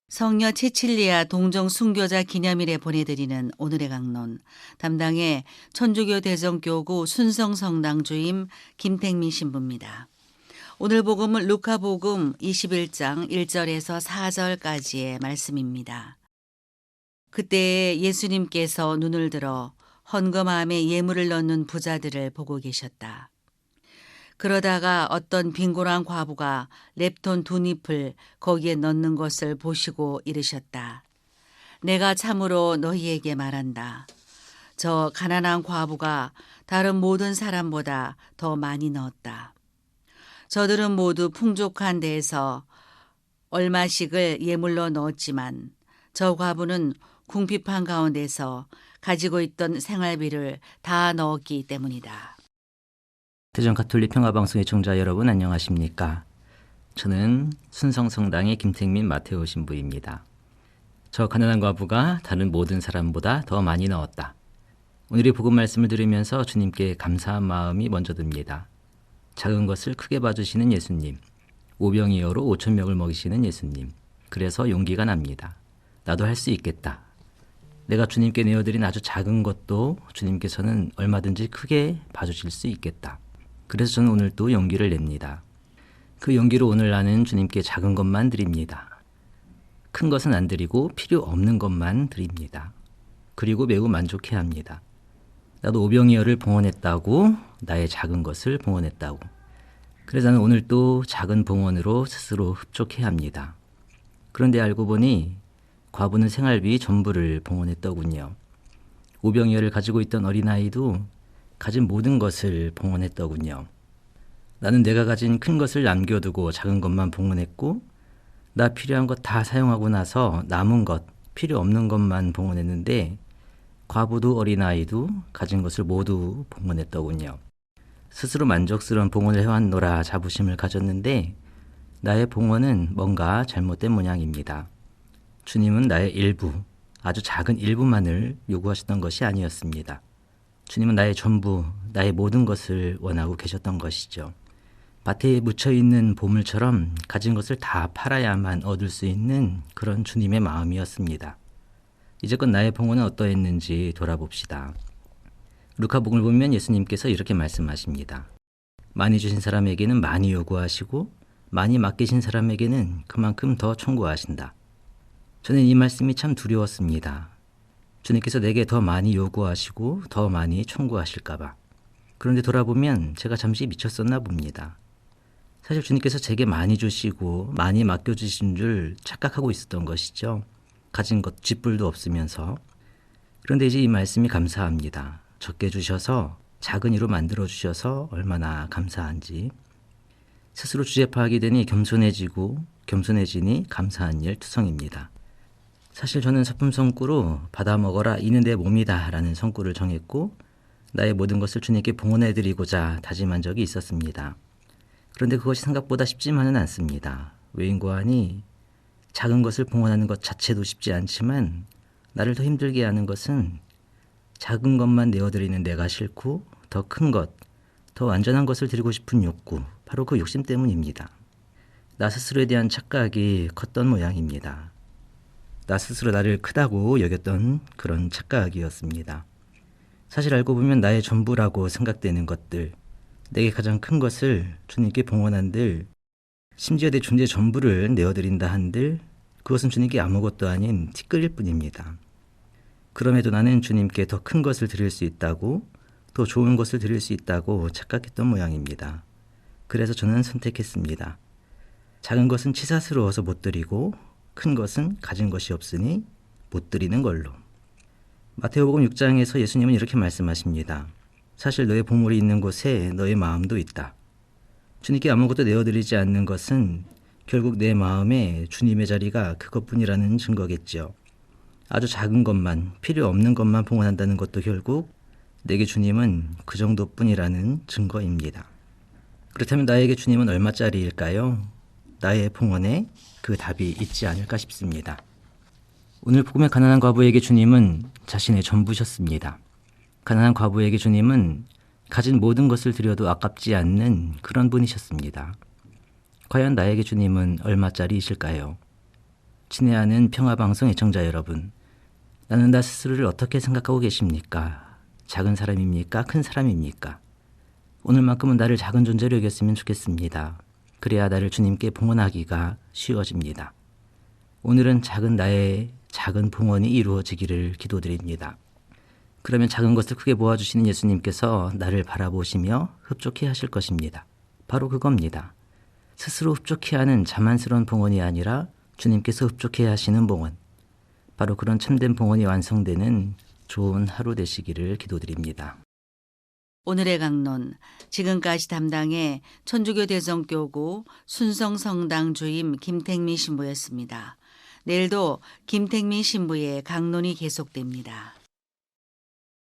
성녀 체칠리아 동정 순교자 기념일에 보내드리는 오늘의 강론, 담당의 천주교 대전교구 순성성당 주임 김택민 신부입니다. 오늘 복음은 루카복음 21장 1절에서 4절까지의 말씀입니다. 그때 예수님께서 눈을 들어 헌금함에 예물을 넣는 부자들을 보고 계셨다. 그러다가 어떤 빈곤한 과부가 렙돈 2잎을 거기에 넣는 것을 보시고 이르셨다. 내가 참으로 너희에게 말한다. 저 가난한 과부가 다른 모든 사람보다 더 많이 넣었다. 저들은 모두 풍족한 데에서 얼마씩을 예물로 넣었지만 저 과부는 궁핍한 가운데서 가지고 있던 생활비를 다 넣었기 때문이다. 대전 가톨릭 평화방송의 청자 여러분 안녕하십니까? 저는 순성성당의 김택민 마테오 신부입니다. 저 가난한 과부가 다른 모든 사람보다 더 많이 넣었다. 오늘의 복음 말씀을 들으면서 주님께 감사한 마음이 먼저 듭니다. 작은 것을 크게 봐주시는 예수님, 오병이어로 5,000명을 먹이시는 예수님, 그래서 용기가 납니다. 나도 할 수 있겠다. 내가 주님께 내어드린 아주 작은 것도 주님께서는 얼마든지 크게 봐주실 수 있겠다. 그래서 저는 오늘 또 용기를 냅니다. 그 용기로 오늘 나는 주님께 작은 것만 드립니다. 큰 것은 안 드리고 필요 없는 것만 드립니다. 그리고 매우 만족해합니다. 나도 오병이어를 봉헌했다고, 나의 작은 것을 봉헌했다고. 그래서 나는 오늘 또 작은 봉헌으로 스스로 흡족해합니다. 그런데 알고 보니 과부는 생활비 전부를 봉헌했더군요. 오병이어를 가지고 있던 어린아이도 가진 모든 것을 봉헌했더군요. 나는 내가 가진 큰 것을 남겨두고 작은 것만 봉헌했고, 나 필요한 것 다 사용하고 나서 남은 것, 필요 없는 것만 봉헌했는데, 과부도 어린아이도 가진 것을 모두 봉헌했더군요. 스스로 만족스러운 봉헌을 해왔노라 자부심을 가졌는데, 나의 봉헌은 뭔가 잘못된 모양입니다. 주님은 나의 일부, 아주 작은 일부만을 요구하셨던 것이 아니었습니다. 주님은 나의 전부, 나의 모든 것을 원하고 계셨던 것이죠. 밭에 묻혀있는 보물처럼 가진 것을 다 팔아야만 얻을 수 있는 그런 주님의 마음이었습니다. 이제껏 나의 봉헌은 어떠했는지 돌아봅시다. 루카복음을 보면 예수님께서 이렇게 말씀하십니다. 많이 주신 사람에게는 많이 요구하시고 많이 맡기신 사람에게는 그만큼 더 청구하신다. 저는 이 말씀이 참 두려웠습니다. 주님께서 내게 더 많이 요구하시고 더 많이 청구하실까봐. 그런데 돌아보면 제가 잠시 미쳤었나 봅니다. 사실 주님께서 제게 많이 주시고 많이 맡겨주신 줄 착각하고 있었던 것이죠. 가진 것 쥐뿔도 없으면서. 그런데 이제 이 말씀이 감사합니다. 적게 주셔서 작은 이로 만들어주셔서 얼마나 감사한지. 스스로 주제 파악이 되니 겸손해지니 감사한 일 투성입니다. 사실 저는 서품성구로 받아 먹어라 이는 내 몸이다 라는 성구를 정했고 나의 모든 것을 주님께 봉헌해드리고자 다짐한 적이 있었습니다. 그런데 그것이 생각보다 쉽지만은 않습니다. 왜인고 하니 작은 것을 봉헌하는 것 자체도 쉽지 않지만 나를 더 힘들게 하는 것은 작은 것만 내어드리는 내가 싫고 더 큰 것, 더 완전한 것을 드리고 싶은 욕구, 바로 그 욕심 때문입니다. 나 스스로에 대한 착각이 컸던 모양입니다. 나 스스로 나를 크다고 여겼던 그런 착각이었습니다. 사실 알고 보면 나의 전부라고 생각되는 것들, 내게 가장 큰 것을 주님께 봉헌한들, 심지어 내 존재 전부를 내어드린다 한들 그것은 주님께 아무것도 아닌 티끌일 뿐입니다. 그럼에도 나는 주님께 더 큰 것을 드릴 수 있다고, 더 좋은 것을 드릴 수 있다고 착각했던 모양입니다. 그래서 저는 선택했습니다. 작은 것은 치사스러워서 못 드리고 큰 것은 가진 것이 없으니 못 드리는 걸로. 마태복음 6장에서 예수님은 이렇게 말씀하십니다. 사실 너의 보물이 있는 곳에 너의 마음도 있다. 주님께 아무것도 내어드리지 않는 것은 결국 내 마음에 주님의 자리가 그것뿐이라는 증거겠죠. 아주 작은 것만, 필요 없는 것만 봉헌한다는 것도 결국 내게 주님은 그 정도뿐이라는 증거입니다. 그렇다면 나에게 주님은 얼마짜리일까요? 나의 봉헌에 그 답이 있지 않을까 싶습니다. 오늘 복음의 가난한 과부에게 주님은 자신의 전부셨습니다. 가난한 과부에게 주님은 가진 모든 것을 드려도 아깝지 않는 그런 분이셨습니다. 과연 나에게 주님은 얼마짜리이실까요? 친애하는 평화방송 애청자 여러분, 나는 나 스스로를 어떻게 생각하고 계십니까? 작은 사람입니까? 큰 사람입니까? 오늘만큼은 나를 작은 존재로 여겼으면 좋겠습니다. 그래야 나를 주님께 봉헌하기가 쉬워집니다. 오늘은 작은 나의 작은 봉헌이 이루어지기를 기도드립니다. 그러면 작은 것을 크게 모아주시는 예수님께서 나를 바라보시며 흡족해 하실 것입니다. 바로 그겁니다. 스스로 흡족해 하는 자만스러운 봉헌이 아니라 주님께서 흡족해 하시는 봉헌. 바로 그런 참된 봉헌이 완성되는 좋은 하루 되시기를 기도드립니다. 오늘의 강론, 지금까지 담당의 천주교 대성교구 순성성당 주임 김택민 신부였습니다. 내일도 김택민 신부의 강론이 계속됩니다.